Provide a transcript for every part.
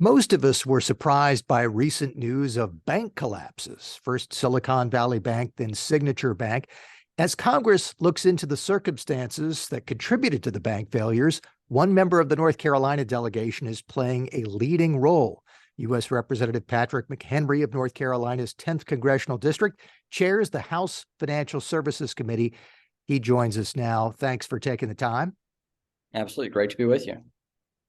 Most of us were surprised by recent news of bank collapses, first Silicon Valley Bank, then Signature Bank. As Congress looks into the circumstances that contributed to the bank failures, one member of the North Carolina delegation is playing a leading role. U.S. Representative Patrick McHenry of North Carolina's 10th Congressional District chairs the House Financial Services Committee. He joins us now. Thanks for taking the time. Absolutely. Great to be with you.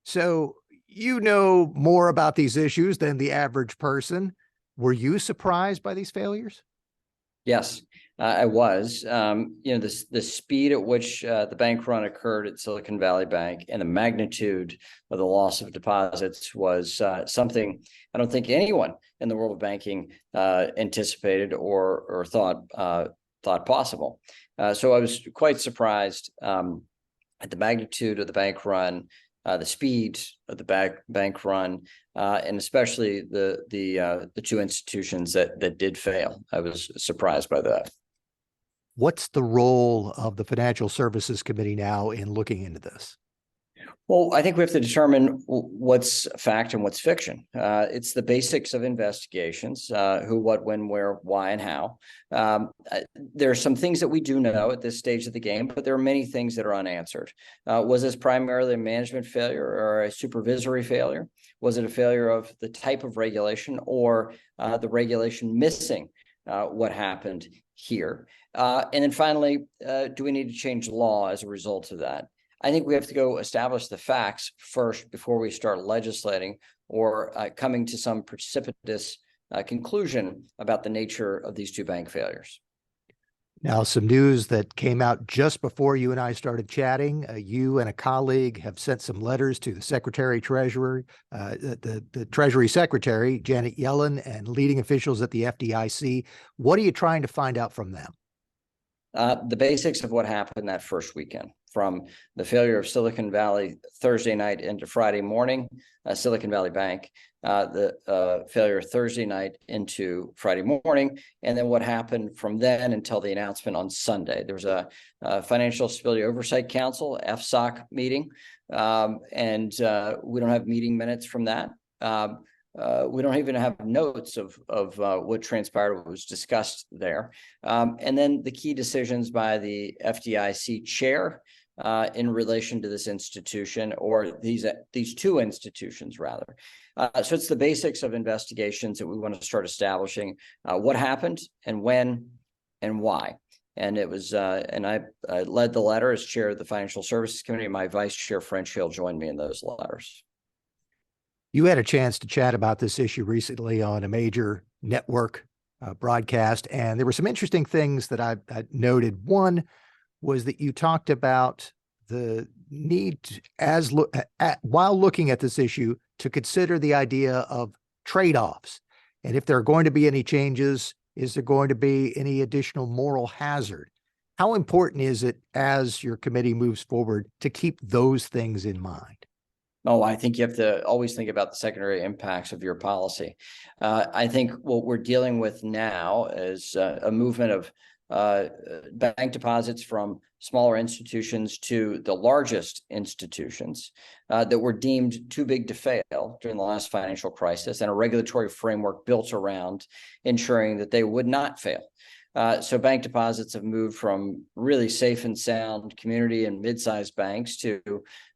So, you know more about these issues than the average person. Were you surprised by these failures? Yes, I was. The speed at which the bank run occurred at Silicon Valley Bank and the magnitude of the loss of deposits was something I don't think anyone in the world of banking anticipated or thought possible. So I was quite surprised at the magnitude of the bank run. The speed of the bank run, and especially the two institutions that did fail. I was surprised by that. What's the role of the Financial Services Committee now in looking into this? Well, I think we have to determine what's fact and what's fiction. It's the basics of investigations: who, what, when, where, why, and how. There are some things that we do know at this stage of the game, but there are many things that are unanswered. Was this primarily a management failure or a supervisory failure? Was it a failure of the type of regulation or the regulation missing what happened here? And then finally, do we need to change the law as a result of that? I think we have to go establish the facts first before we start legislating or coming to some precipitous conclusion about the nature of these two bank failures. Now, some news that came out just before you and I started chatting. You and a colleague have sent some letters to the Secretary-Treasurer, the Treasury Secretary, Janet Yellen, and leading officials at the FDIC. What are you trying to find out from them? The basics of what happened that first weekend, from the failure of Silicon Valley Thursday night into Friday morning, Silicon Valley Bank, the failure Thursday night into Friday morning, and then what happened from then until the announcement on Sunday. There was a Financial Stability Oversight Council, FSOC meeting, and we don't have meeting minutes from that. We don't even have notes of what transpired, what was discussed there. And then the key decisions by the FDIC chair in relation to this institution, or these two institutions, rather. So it's the basics of investigations that we want to start establishing what happened and when and why. And it was, and I led the letter as chair of the Financial Services Committee. My vice chair, French Hill, joined me in those letters. You had a chance to chat about this issue recently on a major network broadcast, and there were some interesting things that I noted. One was that you talked about the need to, while looking at this issue, to consider the idea of trade-offs. And if there are going to be any changes, is there going to be any additional moral hazard? How important is it, as your committee moves forward, to keep those things in mind? Oh, I think you have to always think about the secondary impacts of your policy. I think what we're dealing with now is a movement of bank deposits from smaller institutions to the largest institutions that were deemed too big to fail during the last financial crisis, and a regulatory framework built around ensuring that they would not fail. So bank deposits have moved from really safe and sound community and mid-sized banks to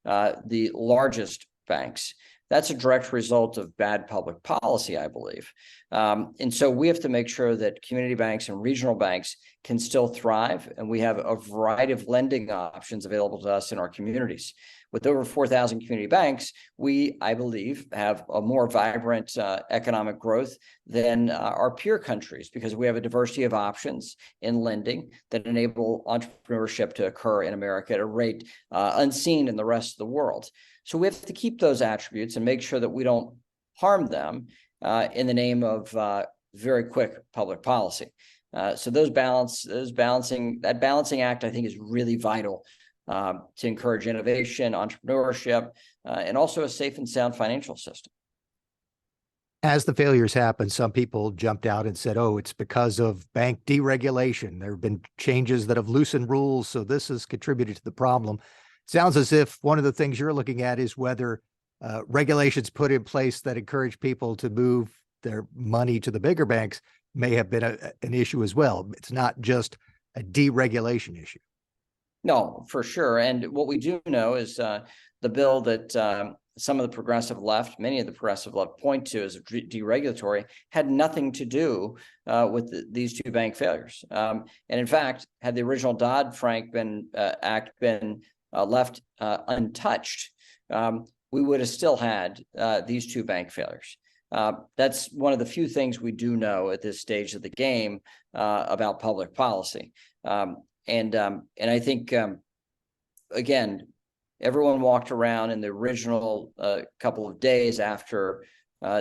the largest banks. That's a direct result of bad public policy, I believe. And so we have to make sure that community banks and regional banks can still thrive, and we have a variety of lending options available to us in our communities. With over 4,000 community banks, we, I believe, have a more vibrant economic growth than our peer countries, because we have a diversity of options in lending that enable entrepreneurship to occur in America at a rate unseen in the rest of the world. So we have to keep those attributes and make sure that we don't harm them in the name of very quick public policy. So that balancing act, I think, is really vital to encourage innovation, entrepreneurship, and also a safe and sound financial system. As the failures happened, some people jumped out and said, oh, it's because of bank deregulation. There have been changes that have loosened rules, so this has contributed to the problem. Sounds as if one of the things you're looking at is whether regulations put in place that encourage people to move their money to the bigger banks may have been an issue as well. It's not just a deregulation issue. No, for sure. And what we do know is the bill that some of the progressive left, many of the progressive left point to as deregulatory, had nothing to do with these two bank failures. And in fact, had the original Dodd-Frank Act been left untouched, we would have still had these two bank failures. That's one of the few things we do know at this stage of the game about public policy. And I think, again, everyone walked around in the original couple of days after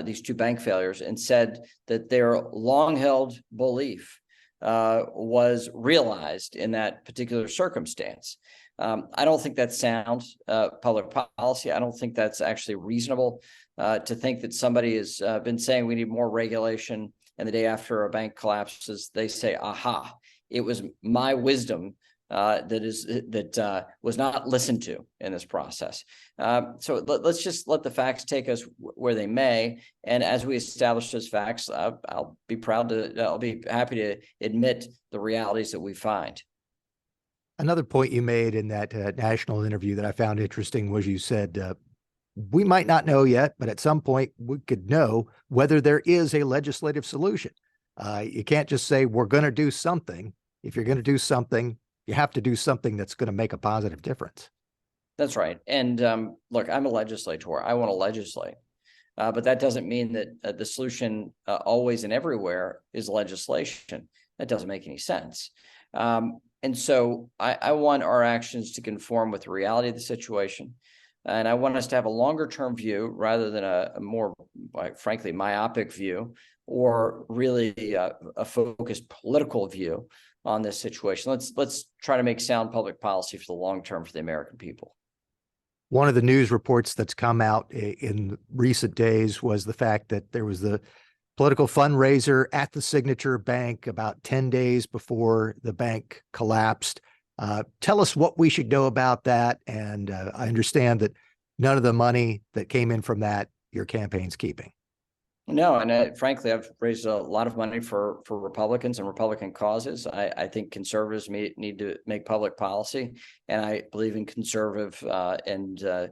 these two bank failures and said that their long-held belief was realized in that particular circumstance. I don't think that's sound public policy. I don't think that's actually reasonable to think that somebody has been saying we need more regulation, and the day after a bank collapses, they say, aha, it was my wisdom that was not listened to in this process. So let's just let the facts take us where they may. And as we establish those facts, I'll be happy to admit the realities that we find. Another point you made in that national interview that I found interesting was you said, we might not know yet, but at some point we could know whether there is a legislative solution. You can't just say we're going to do something. If you're going to do something, you have to do something that's going to make a positive difference. That's right. And look, I'm a legislator. I want to legislate. But that doesn't mean that the solution always and everywhere is legislation. That doesn't make any sense. And so I want our actions to conform with the reality of the situation. And I want us to have a longer term view rather than a more, frankly, myopic view, or really a focused political view on this situation. Let's try to make sound public policy for the long term for the American people. One of the news reports that's come out in recent days was the fact that there was the political fundraiser at the Signature Bank about 10 days before the bank collapsed. Tell us what we should know about that. And I understand that none of the money that came in from that, your campaign's keeping. No, and frankly, I've raised a lot of money for Republicans and Republican causes. I think conservatives need to make public policy, and I believe in conservative and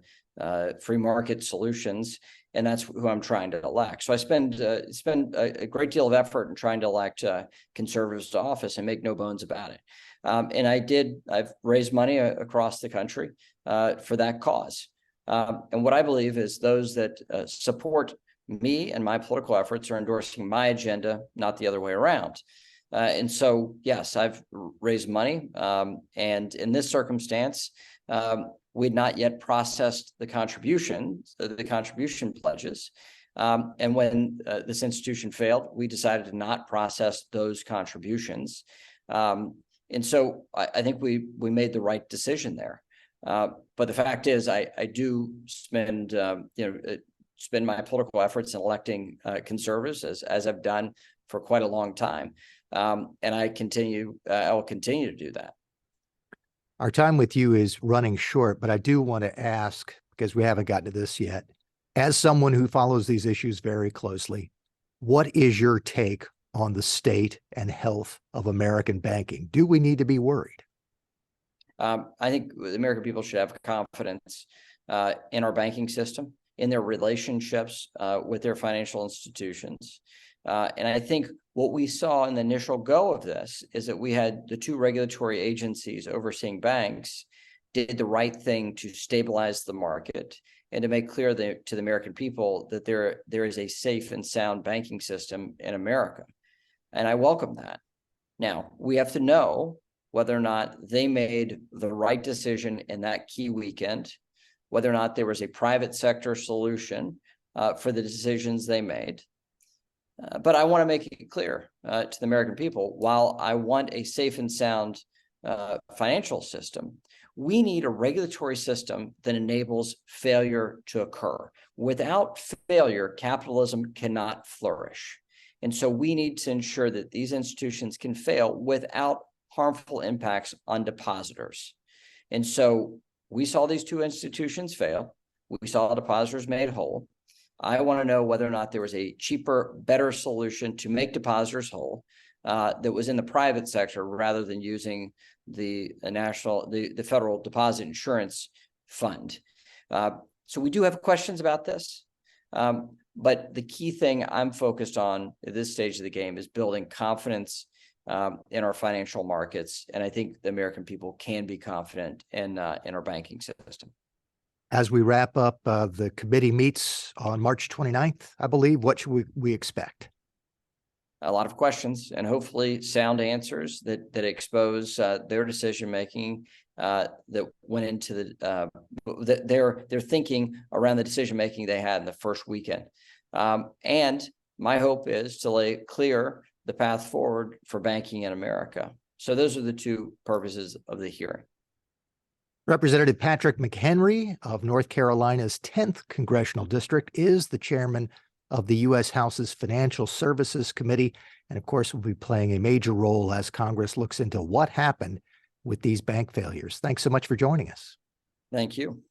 free market solutions, and that's who I'm trying to elect. So I spend a great deal of effort in trying to elect conservatives to office, and make no bones about it. And I've raised money across the country for that cause. And what I believe is those that support me and my political efforts are endorsing my agenda, not the other way around. And so, yes, I've raised money. And in this circumstance, we'd not yet processed the contribution pledges. And when this institution failed, we decided to not process those contributions. And so I think we made the right decision there. But the fact is, I do spend my political efforts in electing conservatives as I've done for quite a long time. And I will continue to do that. Our time with you is running short, but I do want to ask, because we haven't gotten to this yet, as someone who follows these issues very closely, what is your take on the state and health of American banking? Do we need to be worried? I think the American people should have confidence in our banking system, in their relationships with their financial institutions. And I think what we saw in the initial go of this is that we had the two regulatory agencies overseeing banks did the right thing to stabilize the market and to make clear to the American people that there is a safe and sound banking system in America. And I welcome that. Now, we have to know whether or not they made the right decision in that key weekend, whether or not there was a private sector solution for the decisions they made. But I want to make it clear to the American people, while I want a safe and sound financial system, we need a regulatory system that enables failure to occur. Without failure, capitalism cannot flourish. And so we need to ensure that these institutions can fail without harmful impacts on depositors. And so we saw these two institutions fail. We saw depositors made whole. I want to know whether or not there was a cheaper, better solution to make depositors whole that was in the private sector rather than using the federal deposit insurance fund. So we do have questions about this. But the key thing I'm focused on at this stage of the game is building confidence in our financial markets. And I think the American people can be confident in our banking system. As we wrap up, the committee meets on March 29th, I believe. What should we expect? A lot of questions and hopefully sound answers that expose their decision-making that went into their thinking around the decision-making they had in the first weekend. And my hope is to clear the path forward for banking in America. So those are the two purposes of the hearing. Representative Patrick McHenry of North Carolina's 10th Congressional District is the chairman of the U.S. House's Financial Services Committee, and of course will be playing a major role as Congress looks into what happened with these bank failures. Thanks so much for joining us. Thank you.